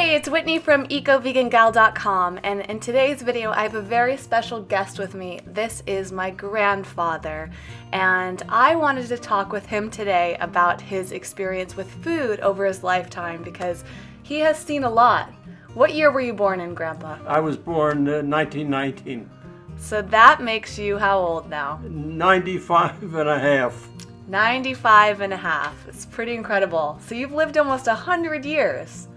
Hey, it's Whitney from EcoVeganGal.com, and in today's video I have a very special guest with me. This is my grandfather, and I wanted to talk with him today about his experience with food over his lifetime because he has seen a lot. What year were you born in, Grandpa? I was born in 1919. So that makes you how old now? 95 and a half. 95 and a half. It's pretty incredible. So you've lived almost 100 years.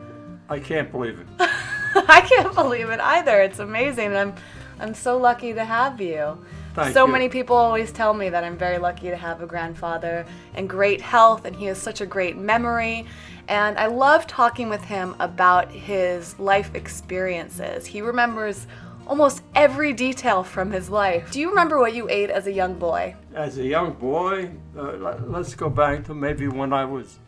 I can't believe it. I can't believe it either. It's amazing. I'm so lucky to have you. Thank so you. many people always tell me that I'm very lucky to have a grandfather and great health, and he has such a great memory. And I love talking with him about his life experiences. He remembers almost every detail from his life. Do you remember what you ate as a young boy? As a young boy, let's go back to maybe when I was,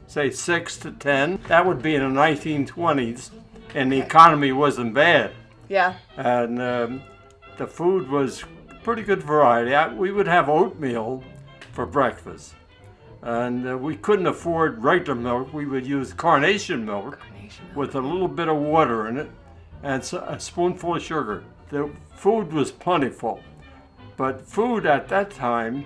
say, 6 to 10. That would be in the 1920s, and the economy wasn't bad. Yeah. And the food was pretty good variety. We would have oatmeal for breakfast, and we couldn't afford regular milk. We would use carnation milk with a little bit of water in it and a spoonful of sugar. The food was plentiful, but food at that time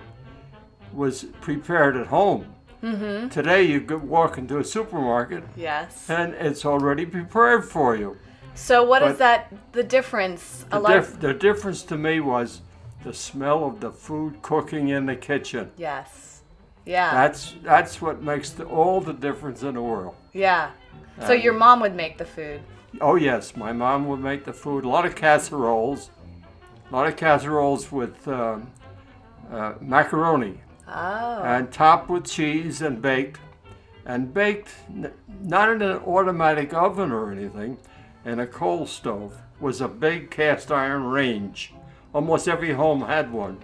was prepared at home. Mm-hmm. Today you could walk into a supermarket, Yes. and it's already prepared for you. So what is the difference? The difference to me was the smell of the food cooking in the kitchen. Yes. Yeah. That's what makes all the difference in the world. Yeah. So your mom would make the food. Oh yes, my mom would make the food. A lot of casseroles with macaroni. Oh. And topped with cheese and baked not in an automatic oven or anything, in a coal stove. Was a big cast iron range. Almost every home had one.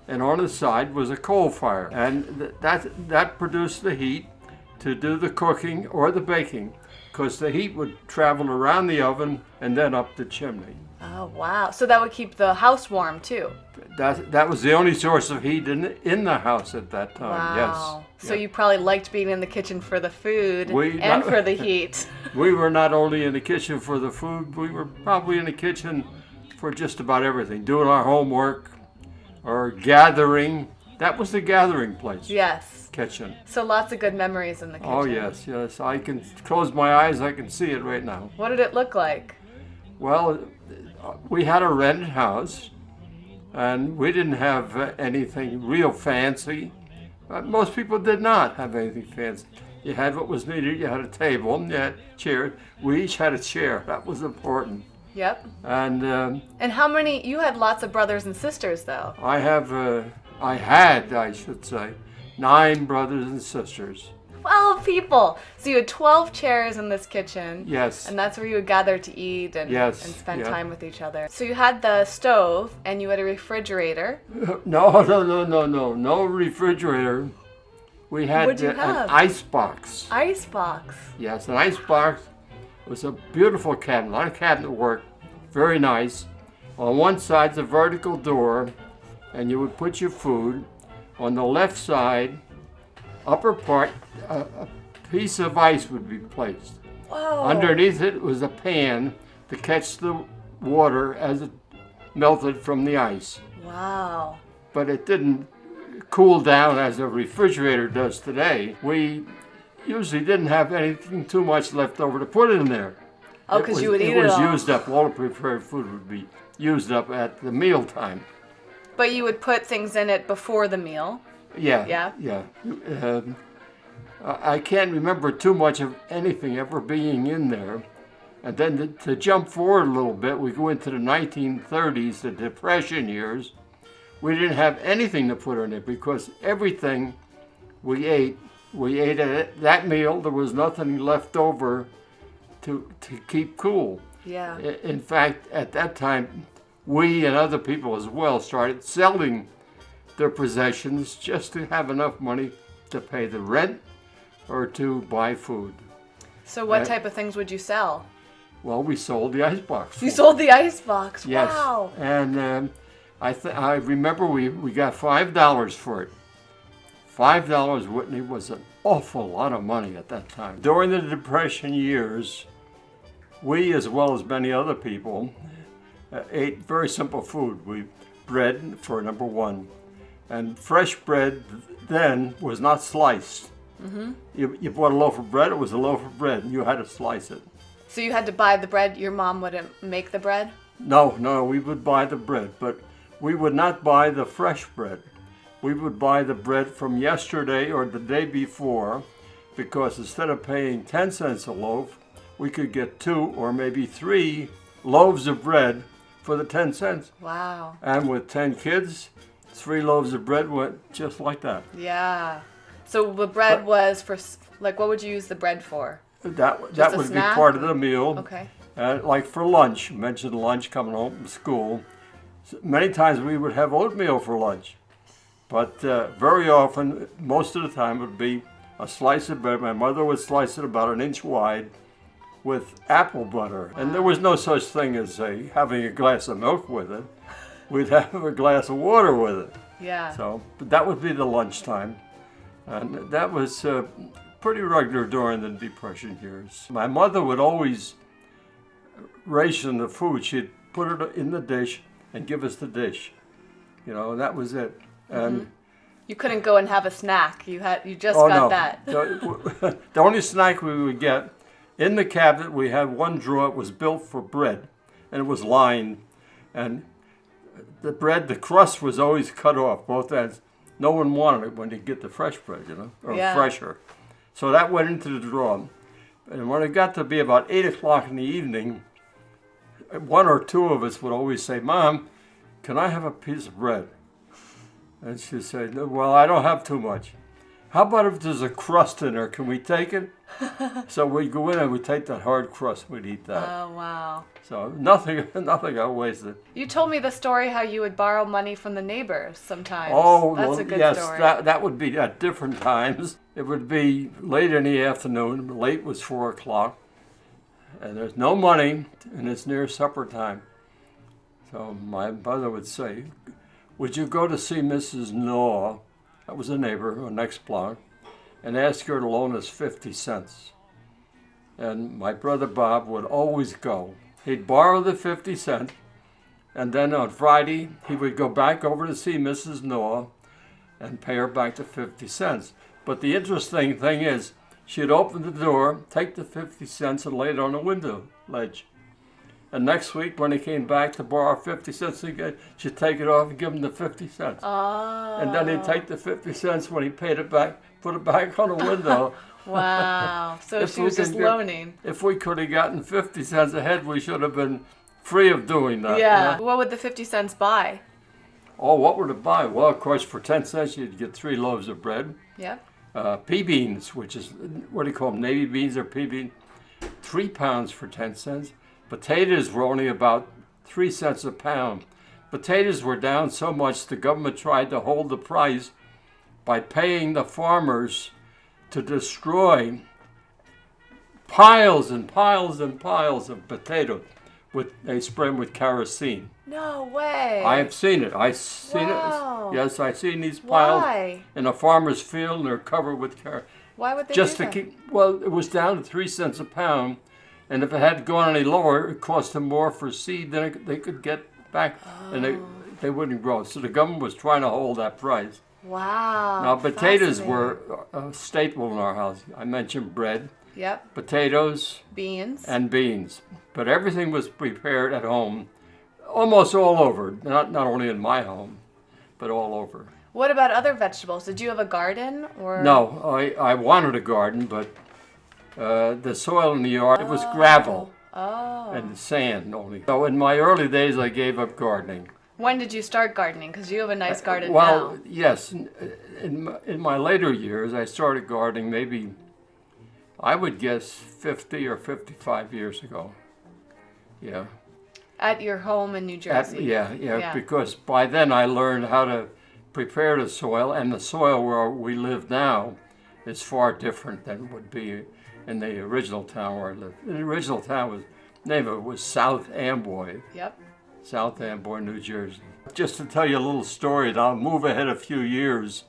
And on the side was a coal fire, and that produced the heat to do the cooking or the baking, because the heat would travel around the oven and then up the chimney. Oh, wow. So that would keep the house warm, too. That was the only source of heat in the house at that time. Wow. Yes. So Yeah. you probably liked being in the kitchen for the food and for the heat. We were not only in the kitchen for the food, we were probably in the kitchen for just about everything. Doing our homework or gathering. That was the gathering place. Yes. Kitchen. So lots of good memories in the kitchen. Oh, yes. I can close my eyes, I can see it right now. What did it look like? Well, we had a rented house, and we didn't have anything real fancy. Most people did not have anything fancy. You had what was needed. You had a table, and you had chairs. We each had a chair. That was important. Yep. And how many? You had lots of brothers and sisters, though. I had, I should say, 9 brothers and sisters. 12 people. So you had 12 chairs in this kitchen. Yes. And that's where you would gather to eat and spend yeah. time with each other. So you had the stove and you had a refrigerator. No refrigerator. We had What'd you have? an ice box. Ice box. Yes, an ice box. It was a beautiful cabinet, a lot of cabinet work, very nice. On one side's a vertical door, and you would put your food. On the left side, upper part, a piece of ice would be placed. Whoa. Underneath it was a pan to catch the water as it melted from the ice. Wow. But it didn't cool down as a refrigerator does today. We usually didn't have anything too much left over to put in there. Oh, because you would eat it all. It was used up. All the prepared food would be used up at the meal time. But you would put things in it before the meal. Yeah. I can't remember too much of anything ever being in there. And then to jump forward a little bit, we go into the 1930s, the Depression years. We didn't have anything to put in it because everything we ate at that meal. There was nothing left over to keep cool. Yeah. In fact, at that time, we and other people as well started selling their possessions just to have enough money to pay the rent or to buy food. So what type of things would you sell? Well, we sold the icebox. You sold the icebox? Yes. Wow. And I remember we got $5 for it. $5, Whitney, was an awful lot of money at that time. During the Depression years, we, as well as many other people, ate very simple food. Bread for number one. And fresh bread then was not sliced. Mm-hmm. You bought a loaf of bread, it was a loaf of bread, and you had to slice it. So you had to buy the bread, your mom wouldn't make the bread? No, we would buy the bread, but we would not buy the fresh bread. We would buy the bread from yesterday or the day before, because instead of paying 10 cents a loaf, we could get 2 or maybe 3 loaves of bread for the 10 cents. Wow. And with 10 kids, 3 loaves of bread went just like that. Yeah. So the bread was for, like, what would you use the bread for? That Just a would be snack? part of the meal. Okay. Like for lunch, you mentioned lunch coming home from school. Many times we would have oatmeal for lunch. But very often, most of the time, it would be a slice of bread. My mother would slice it about an inch wide with apple butter. And there was no such thing as having a glass of milk with it. We'd have a glass of water with it. Yeah. So, but that would be the lunchtime. And that was pretty regular during the Depression years. My mother would always ration the food. She'd put it in the dish and give us the dish. And that was it. And you couldn't go and have a snack. You just got that. The only snack we would get, in the cabinet we had one drawer. It was built for bread, and it was lined. And the bread, the crust was always cut off, both ends. No one wanted it when you get the fresh bread, or fresher. So that went into the drawer. And when it got to be about 8 o'clock in the evening, 1 or 2 of us would always say, "Mom, can I have a piece of bread?" And she'd say, "No, well, I don't have too much." "How about if there's a crust in there? Can we take it?" So we'd go in and we'd take that hard crust. We'd eat that. Oh, wow. So nothing got wasted. You told me the story how you would borrow money from the neighbors sometimes. Oh, that's well, a good yes, story. that would be at different times. It would be late in the afternoon. Late was 4 o'clock. And there's no money, and it's near supper time. So my mother would say, "Would you go to see Mrs. Naw," that was a neighbor on next block, "and ask her to loan us 50 cents. And my brother Bob would always go. He'd borrow the 50 cents, and then on Friday he would go back over to see Mrs. Naw and pay her back the 50 cents. But the interesting thing is, she'd open the door, take the 50 cents, and lay it on the window ledge. And next week, when he came back to borrow 50 cents again, she'd take it off and give him the 50 cents. Oh. And then he'd take the 50 cents when he paid it back, put it back on the window. Wow. So she was just loaning. If we could have gotten 50 cents ahead, we should have been free of doing that. Yeah. What would the 50 cents buy? Oh, what would it buy? Well, of course, for 10 cents, you'd get 3 loaves of bread. Yep. Pea beans, which is, what do you call them, navy beans or pea beans? 3 pounds for 10 cents. Potatoes were only about 3 cents a pound. Potatoes were down so much the government tried to hold the price by paying the farmers to destroy piles and piles and piles of potatoes. They spray them with kerosene. No way. I have seen it. I've seen Wow. it. Yes, I've seen these piles Why? in a farmer's field, and they're covered with kerosene. Why would they Just do to that? keep, well, it was down to 3 cents a pound, and if it had gone any lower, it cost them more for seed than they could get back, and they wouldn't grow. So the government was trying to hold that price. Wow. Now, potatoes fascinating. were a staple in our house. I mentioned bread, Yep. potatoes, Beans. and beans. But everything was prepared at home, almost all over, not only in my home, but all over. What about other vegetables? Did you have a garden or? No, I wanted a garden, but the soil in the yard, it was gravel Oh. and sand only. So in my early days, I gave up gardening. When did you start gardening? Because you have a nice garden Well, now. yes. In my later years, I started gardening maybe, I would guess, 50 or 55 years ago. Yeah. At your home in New Jersey. Yeah, because by then I learned how to prepare the soil, and the soil where we live now is far different than would be in the original town where I lived. The original town name of it was South Amboy. Yep. South Amboy, New Jersey. Just to tell you a little story, and I'll move ahead a few years.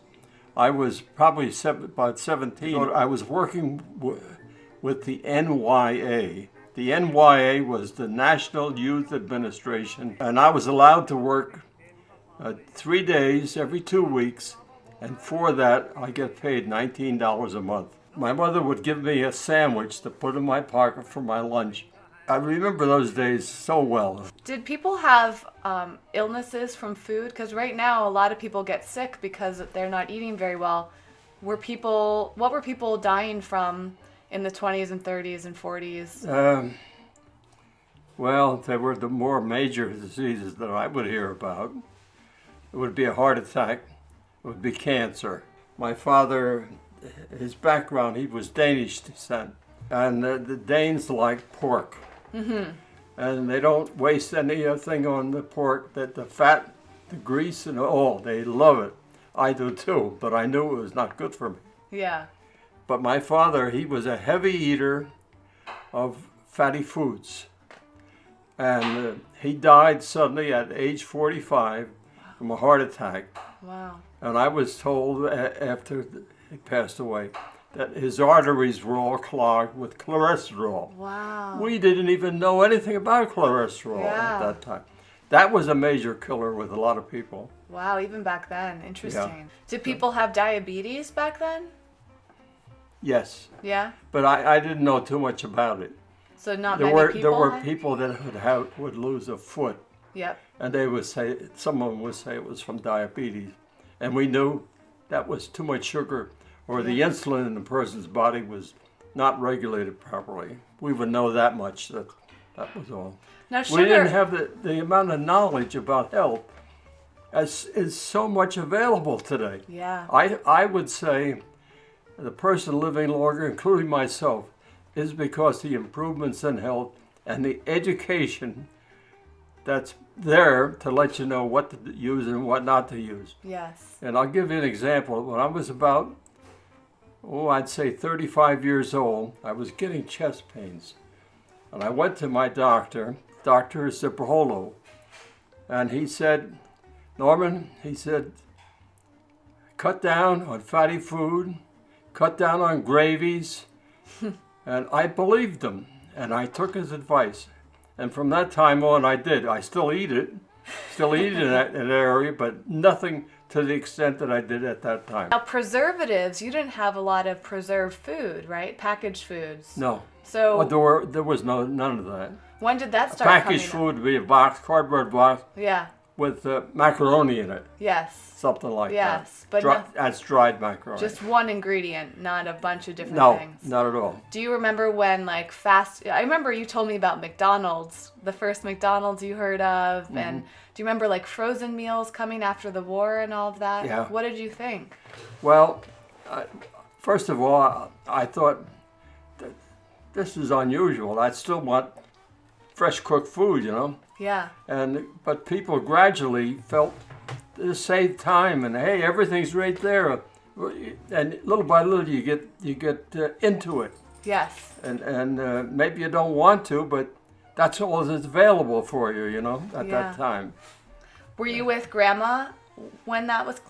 I was probably about 17. I was working with the NYA, The NYA was the National Youth Administration, and I was allowed to work 3 days every 2 weeks, and for that I get paid $19 a month. My mother would give me a sandwich to put in my pocket for my lunch. I remember those days so well. Did people have illnesses from food? Because right now a lot of people get sick because they're not eating very well. What were people dying from in the 20s and 30s and 40s? Well, they were the more major diseases that I would hear about. It would be a heart attack. It would be cancer. My father, his background, he was Danish descent. And the Danes like pork. Mm-hmm. And they don't waste anything on the pork, that the fat, the grease, and all. They love it. I do too, but I knew it was not good for me. Yeah. But my father, he was a heavy eater of fatty foods. And he died suddenly at age 45 from a heart attack. Wow. And I was told after he passed away that his arteries were all clogged with cholesterol. Wow. We didn't even know anything about cholesterol at that time. That was a major killer with a lot of people. Wow, even back then. Interesting. Yeah. Did people have diabetes back then? Yes. Yeah? But I didn't know too much about it. So not There many people were had? people that would lose a foot. Yep. And they would say, some of them would say it was from diabetes. And we knew that was too much sugar, or the insulin in the person's body was not regulated properly. We would know that much, that was all. Now, sugar... We didn't have the amount of knowledge about health as is so much available today. Yeah. I would say the person living longer, including myself, is because the improvements in health and the education that's there to let you know what to use and what not to use. Yes. And I'll give you an example. When I was about, I'd say 35 years old, I was getting chest pains. And I went to my doctor, Dr. Ciprolo, and he said, Norman, he said, cut down on fatty food, cut down on gravies. And I believed him, and I took his advice. And from that time on, I did. I still eat it in that area, but nothing to the extent that I did at that time. Now, preservatives, you didn't have a lot of preserved food, right? Packaged foods. No. So There was none of that. when did that start Packaged coming food would be a box, cardboard box, Yeah. with macaroni in it, Yes. something like that. Yes, but that's dried macaroni. Just one ingredient, not a bunch of different things. No, not at all. Do you remember when I remember you told me about McDonald's, the first McDonald's you heard of, Mm-hmm. and do you remember like frozen meals coming after the war and all of that? Yeah. What did you think? Well, first of all, I thought that this is unusual. I still want fresh cooked food, you know. Yeah. But people gradually felt this saved time, and hey, everything's right there, and little by little you get into it. Yes. And maybe you don't want to, but that's all that's available for you, you know, at that time. Were you with Grandma when that was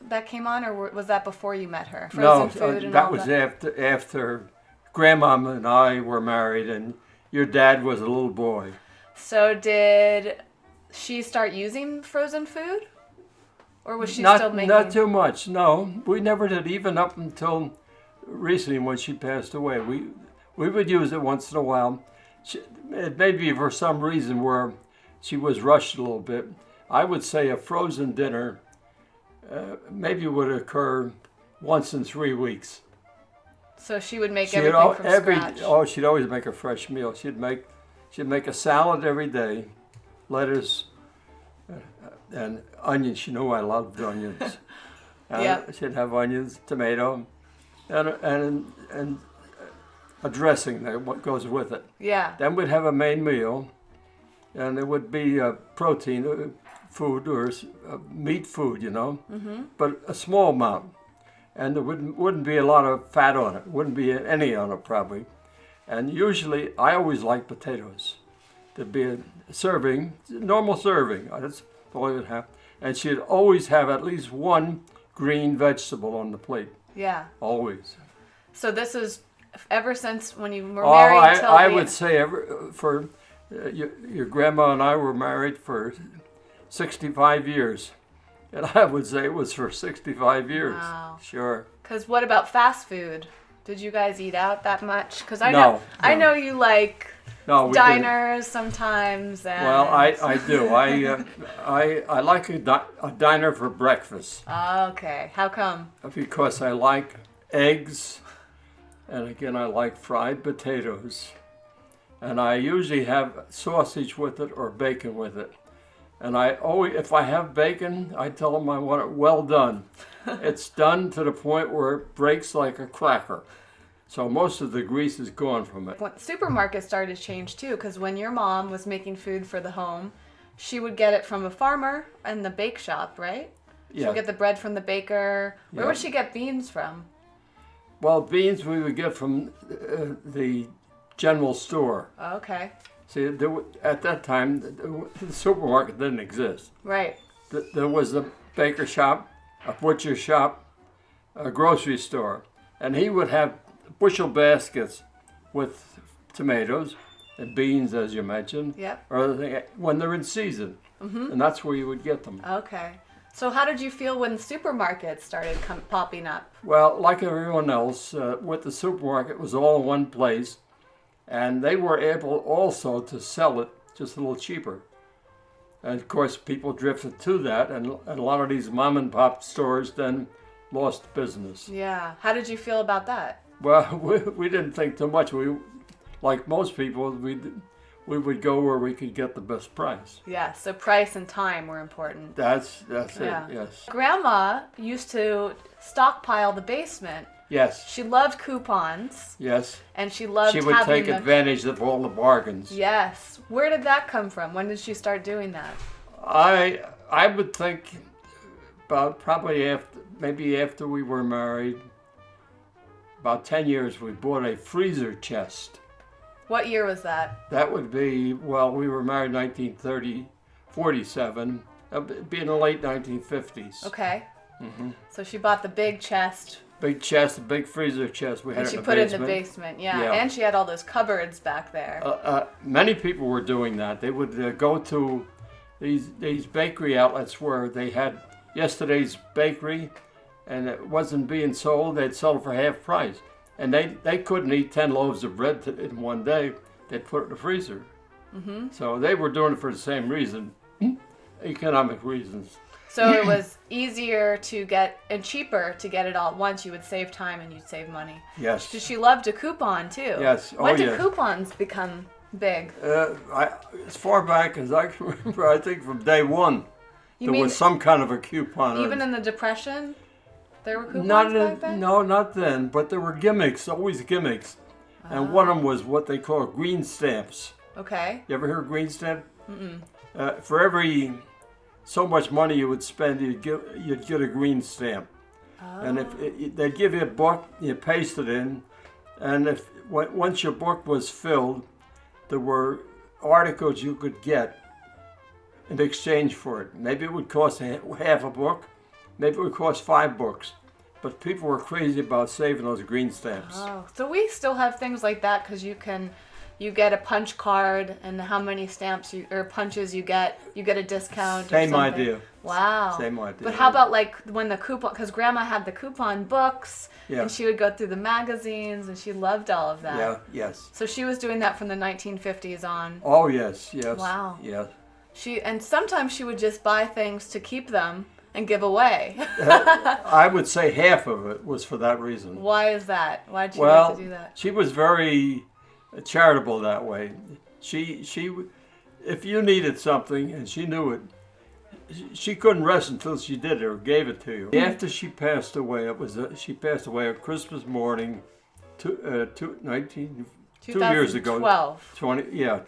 that came on, or was that before you met her? Frozen food and that all was that? after Grandma and I were married, and your dad was a little boy. So did she start using frozen food? Or was she still making... Not too much, no. We never did, even up until recently when she passed away. We would use it once in a while. It may be for some reason where she was rushed a little bit. I would say a frozen dinner maybe would occur once in 3 weeks. So she would make everything from scratch? Oh, she'd always make a fresh meal. She'd make a salad every day, lettuce, and onions. She knew I loved onions. She'd have onions, tomato, and a dressing that goes with it. Yeah. Then we'd have a main meal, and it would be a protein food or meat food, you know, but a small amount. And there wouldn't be a lot of fat on it. Wouldn't be any on it probably. And usually, I always like potatoes. There'd be a serving, normal serving. That's all you'd have. And she'd always have at least one green vegetable on the plate. Yeah. Always. So this is ever since when you were married till I would say your grandma and I were married for 65 years. And I would say it was for 65 years. Wow. Sure. Because what about fast food? Did you guys eat out that much? Because I No. know you like No, we diners sometimes. And... Well, I do. I like a diner for breakfast. Okay. How come? Because I like eggs, and again, I like fried potatoes. And I usually have sausage with it or bacon with it. And I always, if I have bacon, I tell them I want it well done. It's done to the point where it breaks like a cracker. So most of the grease is gone from it. When supermarkets started to change too, because when your mom was making food for the home, she would get it from a farmer in the bake shop, right? She Yeah. would get the bread from the baker. Where would she get beans from? Well, beans we would get from the general store. Okay. See, at that time, the supermarket didn't exist. Right. There was a baker shop, a butcher shop, a grocery store, and he would have bushel baskets with tomatoes and beans, as you mentioned, Yep. or other thing, when they're in season, and that's where you would get them. Okay. So how did you feel when supermarkets started popping up? Well, like everyone else, with the supermarket, it was all in one place, and they were able also to sell it just a little cheaper. And of course, people drifted to that, and a lot of these mom and pop stores then lost business. Yeah. How did you feel about that? Well, we didn't think too much. We, like most people, we would go where we could get the best price. Yeah. So price and time were important. That's Yeah. it. Yes. Grandma used to stockpile the basement. Yes. She loved coupons, Yes. and she loved She would having take them. advantage of all the bargains. Yes. Where did that come from? When did she start doing that? I would think about probably after we were married, about 10 years, we bought a freezer chest. What year was that? That would be, well, we were married in 47. It'd be in the late 1950s. Okay. So she bought the big chest. Big chest, a big freezer chest. We had And it she in the put it basement. in the basement, yeah. Yeah. And she had all those cupboards back there. Many people were doing that. They would go to these bakery outlets where they had yesterday's bakery, and it wasn't being sold. They'd sell it for half price, and they couldn't eat 10 loaves of bread in one day. They'd put it in the freezer. So they were doing it for the same reason, economic reasons. So it was easier to get and cheaper to get it all at once. You would save time and you'd save money. Yes. She loved a coupon too. Yes. When did yes. coupons become big? As far back as I can remember, I think from day one, You there mean was some kind of a coupon. even in the Depression, there were coupons Not back then? No, not then, but there were gimmicks, always gimmicks. And one of them was what they call green stamps. Okay. You ever hear of green stamp? For every so much money you would spend, you'd get a green stamp. And if they'd give you a book, you paste it in, and once your book was filled, there were articles you could get in exchange for it. Maybe it would cost half a book, maybe it would cost 5 books. But people were crazy about saving those green stamps. Oh, so we still have things like that because you get a punch card, and how many stamps or punches you get a discount. Same or something. idea. Wow. Same idea. But how about like when the coupon? Because Grandma had the coupon books, Yeah. and she would go through the magazines, and she loved all of that. Yeah, yes. So she was doing that from the 1950s on. Oh, yes, yes. Wow. Yes. And sometimes she would just buy things to keep them and give away. I would say half of it was for that reason. Why is that? Why did she like to do that? She was very charitable that way. She, if you needed something and she knew it, she couldn't rest until she did it or gave it to you. After she passed away, she passed away on Christmas morning, 2 years ago. 2012. 20, yeah.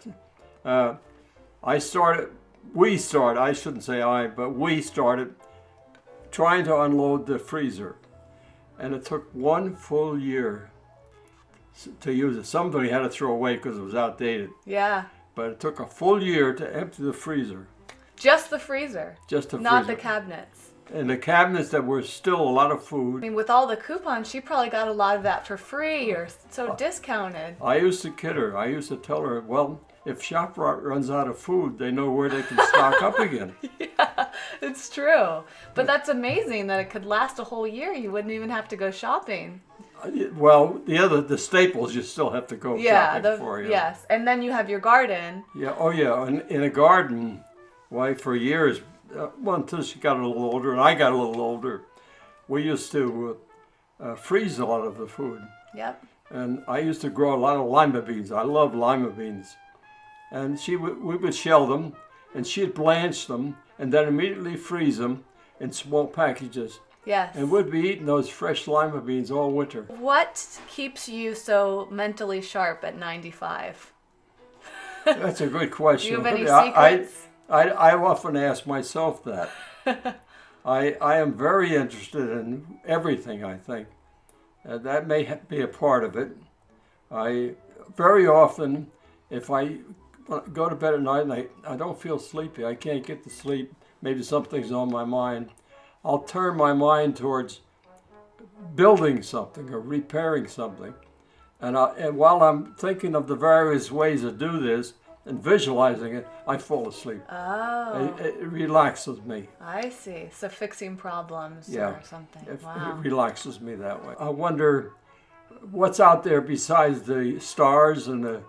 I shouldn't say I, but we started trying to unload the freezer. And it took 1 full year to use it. Somebody had to throw away because it was outdated. Yeah. But it took a full year to empty the freezer. Just the freezer. Just the Not freezer. the cabinets. in the cabinets there was still a lot of I food. mean, with all the coupons, she probably got a lot of that for free or so discounted. I used to kid her. I used to tell her, well, if ShopRite runs out of food, they know where they can stock up again. Yeah, it's true. But that's amazing that it could last a whole year. You wouldn't even have to go shopping. Well, the staples you still have to go shopping for. Yeah. Yes, and then you have your garden. Yeah. Oh, yeah. And in a garden, why, for years, well, until she got a little older and I got a little older, we used to freeze a lot of the food. Yep. And I used to grow a lot of lima beans. I love lima beans. And we would shell them, and she'd blanch them, and then immediately freeze them in small packages. Yes. And we'd be eating those fresh lima beans all winter. What keeps you so mentally sharp at 95? That's a good question. Do you have any secrets? I often ask myself that. I am very interested in everything, I think. That may be a part of it. I very often, if I go to bed at night and I don't feel sleepy, I can't get to sleep, maybe something's on my mind, I'll turn my mind towards building something or repairing something. And while I'm thinking of the various ways to do this and visualizing it, I fall asleep. Oh. It relaxes me. I see. So fixing problems or something. Wow. It relaxes me that way. I wonder what's out there besides the stars and the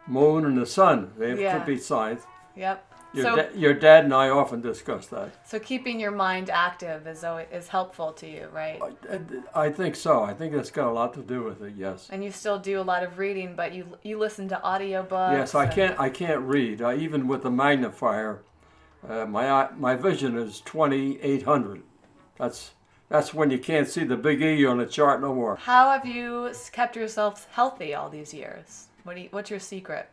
moon and the sun. They could be signs. Yep. Your dad and I often discuss that. So keeping your mind active is helpful to you, right? I think so. I think that's got a lot to do with it. Yes. And you still do a lot of reading, but you listen to audiobooks. Yes, I can't read. Even with the magnifier, my vision is 2800. That's when you can't see the big E on the chart no more. How have you kept yourself healthy all these years? What's your secret?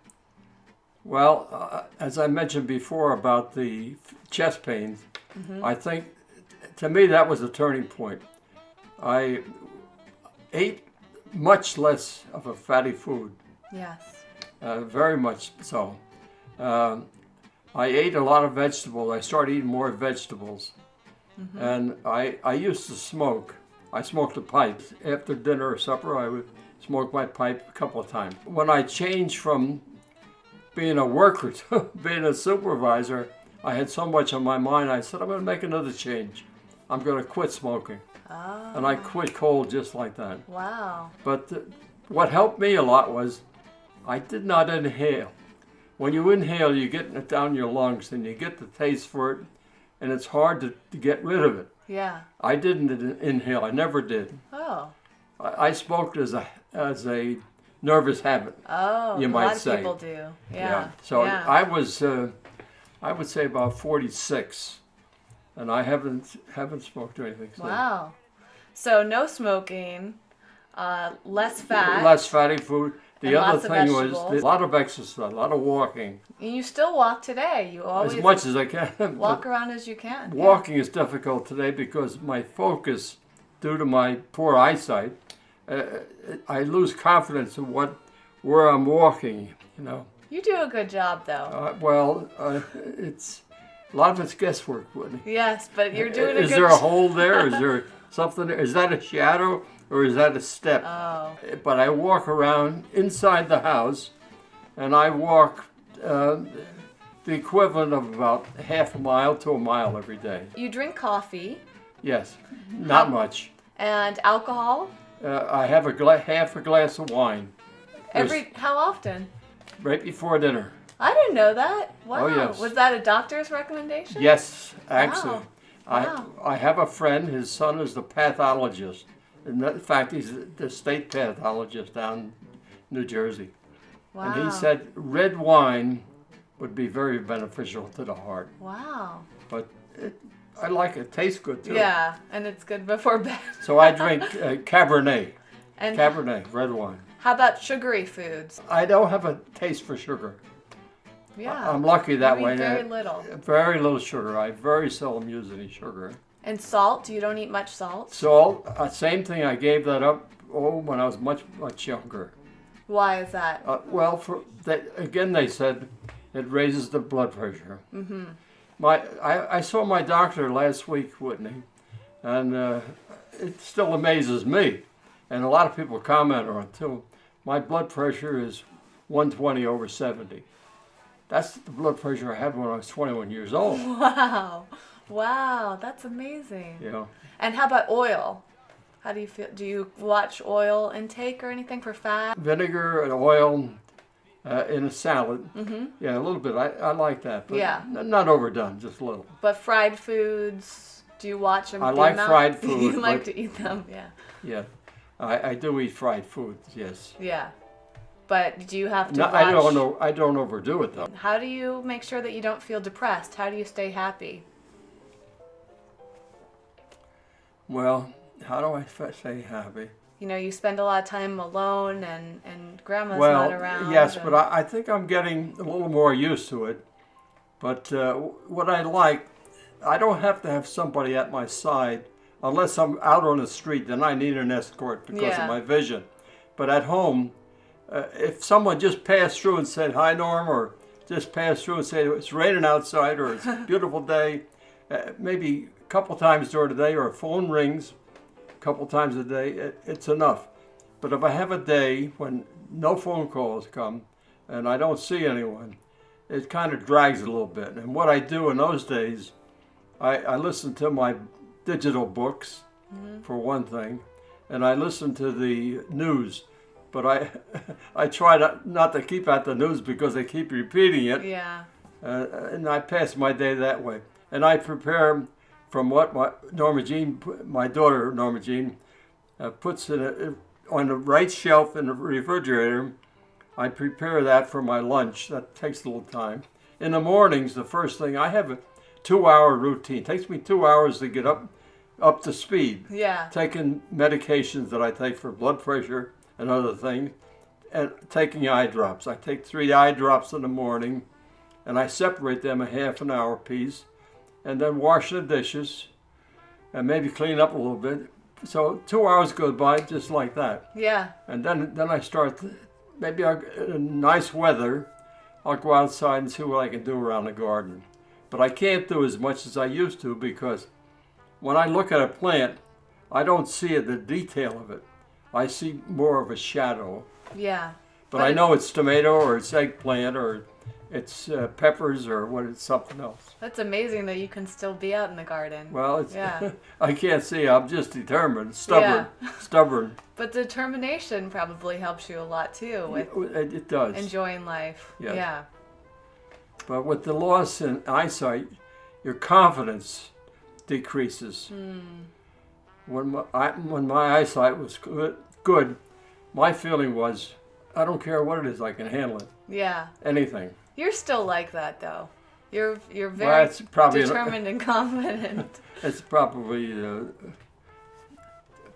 Well, as I mentioned before about the chest pains, I think, to me, that was a turning point. I ate much less of a fatty food. Yes. Very much so. I ate a lot of vegetables. I started eating more vegetables. And I used to smoke. I smoked a pipe. After dinner or supper, I would smoke my pipe a couple of times. When I changed from being a worker to being a supervisor, I had so much on my mind, I said, I'm going to make another change. I'm going to quit smoking. Oh. And I quit cold just like that. Wow. But what helped me a lot was I did not inhale. When you inhale, you get it down your lungs and you get the taste for it, and it's hard to get rid of it. Yeah. I didn't inhale. I never did. Oh. I smoked as a nervous habit. Oh, you might say. A lot of people do. Yeah. So I was, I would say about 46, and I haven't smoked or anything. So. Wow. So no smoking, less fat. Less fatty food. The other thing was vegetables. a lot of exercise, a lot of walking. And you still walk today. You always as much as I can. Walk around as you can. Walking is difficult today because my focus, due to my poor eyesight, I lose confidence in where I'm walking. You know. You do a good job, though. It's a lot of it's guesswork, Whitney. Yes, but you're doing a good job. Is there a hole there? Is there something? Is that a shadow or is that a step? Oh. But I walk around inside the house, and I walk the equivalent of about half a mile to a mile every day. You drink coffee. Yes, not much. And alcohol. I have half a glass of wine. How often? Right before dinner. I didn't know that. Wow. Oh, yes. Was that a doctor's recommendation? Yes, actually. Wow. I have a friend, his son is the pathologist. In fact, he's the state pathologist down in New Jersey. Wow. And he said red wine would be very beneficial to the heart. Wow. But I like it. It tastes good, too. Yeah, and it's good before bed. So I drink Cabernet. And Cabernet, red wine. How about sugary foods? I don't have a taste for sugar. Yeah. I'm lucky that way. Very little. Very little sugar. I very seldom use any sugar. And salt? You don't eat much salt? Salt, same thing. I gave that up when I was much younger. Why is that? Again, they said it raises the blood pressure. Mm-hmm. I saw my doctor last week, Whitney, And it still amazes me. And a lot of people comment on it too. My blood pressure is 120 over 70. That's the blood pressure I had when I was 21 years old. Wow. Wow, that's amazing. Yeah. And how about oil? How do you feel? Do you watch oil intake or anything for fat? Vinegar and oil in a salad. Mm-hmm. Yeah, a little bit. I like that. But Yeah. Not overdone, just a little. But fried foods, do you watch them? I like fried food. You like to eat them, yeah. Yeah. I do eat fried food, yes. Yeah. But do you have to watch? I don't overdo it though. How do you make sure that you don't feel depressed? How do you stay happy? Well, how do I stay happy? You know, you spend a lot of time alone and grandma's not around. Yes, but I think I'm getting a little more used to it. But what I like, I don't have to have somebody at my side unless I'm out on the street. Then I need an escort because of my vision. But at home, if someone just passed through and said, "Hi, Norm," or just passed through and said, "It's raining outside," or "It's a beautiful day," maybe a couple times during the day, or a phone rings a couple times a day, it's enough. But if I have a day when no phone calls come and I don't see anyone, it kind of drags a little bit. And what I do in those days, I listen to my digital books, for one thing, and I listen to the news. But I try not to keep at the news because they keep repeating it. Yeah. And I pass my day that way. And I prepare from what my daughter Norma Jean, puts on the right shelf in the refrigerator. I prepare that for my lunch. That takes a little time. In the mornings, the first thing, I have a 2-hour routine. It takes me 2 hours to get up to speed. Yeah. Taking medications that I take for blood pressure and other things, and taking eye drops. I take 3 eye drops in the morning, and I separate them a half an hour piece, and then wash the dishes, and maybe clean up a little bit. So 2 hours goes by just like that. Yeah. And then I start, maybe in nice weather, I'll go outside and see what I can do around the garden. But I can't do as much as I used to because when I look at a plant, I don't see the detail of it. I see more of a shadow. Yeah. But I know it's tomato or it's eggplant or it's peppers or it's something else. That's amazing that you can still be out in the garden. Well, yeah. I can't see. I'm just determined, stubborn, stubborn. But determination probably helps you a lot too with it does. enjoying life. Yes. Yeah. But with the loss in eyesight, your confidence decreases. When my eyesight was good, my feeling was, I don't care what it is, I can handle it. Yeah. Anything. You're still like that though. You're very determined and confident. It's probably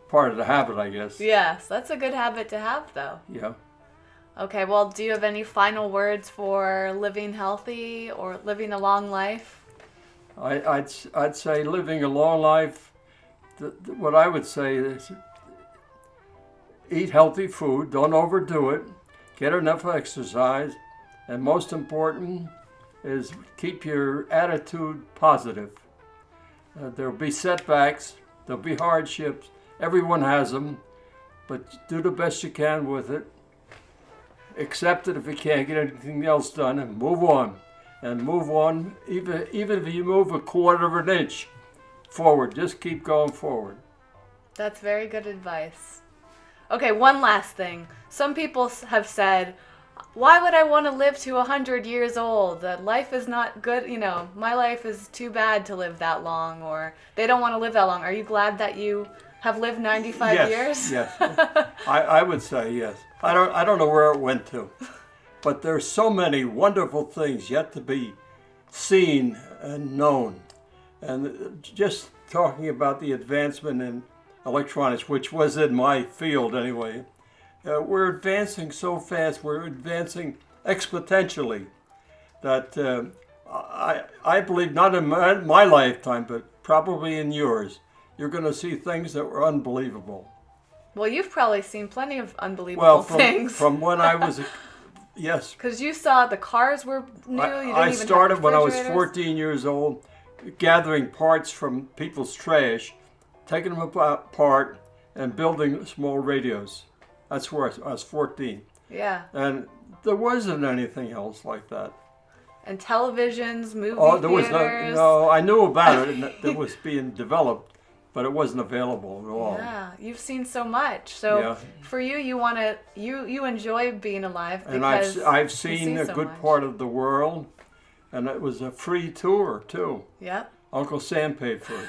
part of the habit, I guess. Yes, that's a good habit to have though. Yeah. Okay, well, do you have any final words for living healthy or living a long life? I'd say living a long life, what I would say is eat healthy food, don't overdo it, get enough exercise, and most important is keep your attitude positive. There'll be setbacks, there'll be hardships, everyone has them, but do the best you can with it. Accept it if you can't get anything else done and move on. And move on, even if you move a quarter of an inch forward, just keep going forward. That's very good advice. Okay, one last thing. Some people have said, why would I want to live to 100 years old? That life is not good, my life is too bad to live that long, or they don't want to live that long. Are you glad that you have lived 95 years? Yes, I would say yes. I don't know where it went to, but there's so many wonderful things yet to be seen and known. And just talking about the advancement in electronics, which was in my field anyway, we're advancing so fast, we're advancing exponentially that I believe not in my lifetime, but probably in yours, you're going to see things that were unbelievable. Well, you've probably seen plenty of unbelievable things. From when I was, yes. Because you saw the cars were new. I started when I was 14 years old, gathering parts from people's trash, taking them apart and building small radios. That's where I was 14. Yeah. And there wasn't anything else like that. And televisions, movie There was theaters. no, I knew about it and that was being developed, but it wasn't available at all. Yeah, you've seen so much. So Yeah. for you, you enjoy being alive because And I've you've seen a so good much. part of the world, and it was a free tour too. Yep. Uncle Sam paid for it.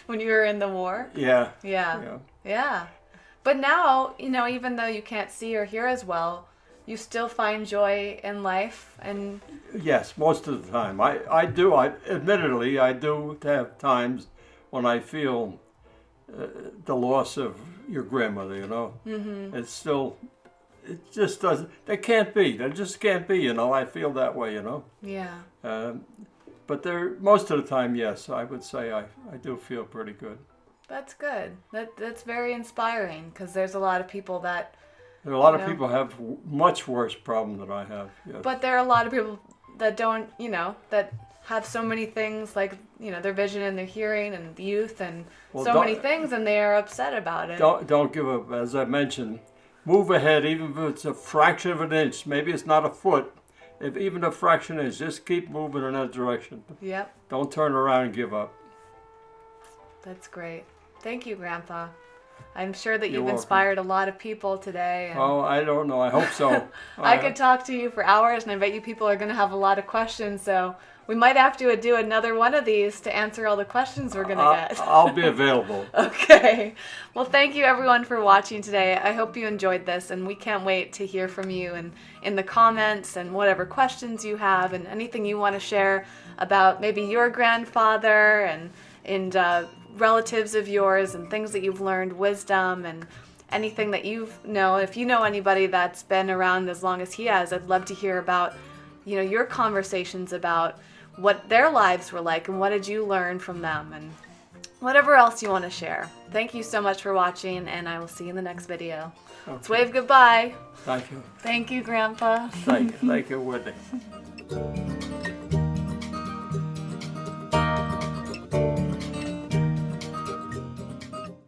When you were in the war. Yeah. Yeah. Yeah. Yeah. But now, even though you can't see or hear as well, you still find joy in life and Yes, most of the time. I do. Admittedly, I do have times when I feel the loss of your grandmother, Mm-hmm. It's still, it just doesn't, there can't be. There just can't be, I feel that way, yeah. But most of the time, yes, I would say I do feel pretty good. That's good. That's very inspiring because there's a lot of people that There are a lot of people have much worse problem than I have. Yes. But there are a lot of people that don't, that have so many things like, their vision and their hearing and youth and so many things, and they are upset about it. Don't give up. As I mentioned, move ahead, even if it's a fraction of an inch. Maybe it's not a foot. If even a fraction is, just keep moving in that direction. Yep. Don't turn around and give up. That's great. Thank you, Grandpa. I'm sure that You're you've welcome. inspired a lot of people today. And Oh, I don't know. I hope so. I could talk to you for hours, and I bet you people are going to have a lot of questions. So we might have to do another one of these to answer all the questions we're going to get. I'll be available. Okay. Well, thank you everyone for watching today. I hope you enjoyed this, and we can't wait to hear from you and in the comments and whatever questions you have and anything you want to share about maybe your grandfather and relatives of yours and things that you've learned, wisdom and anything that if you know anybody that's been around as long as he has, I'd love to hear about, your conversations about what their lives were like and what did you learn from them and whatever else you want to share. Thank you so much for watching, and I will see you in the next video. Okay. Let's wave goodbye. Thank you. Thank you, Grandpa. Thank you, Whitney.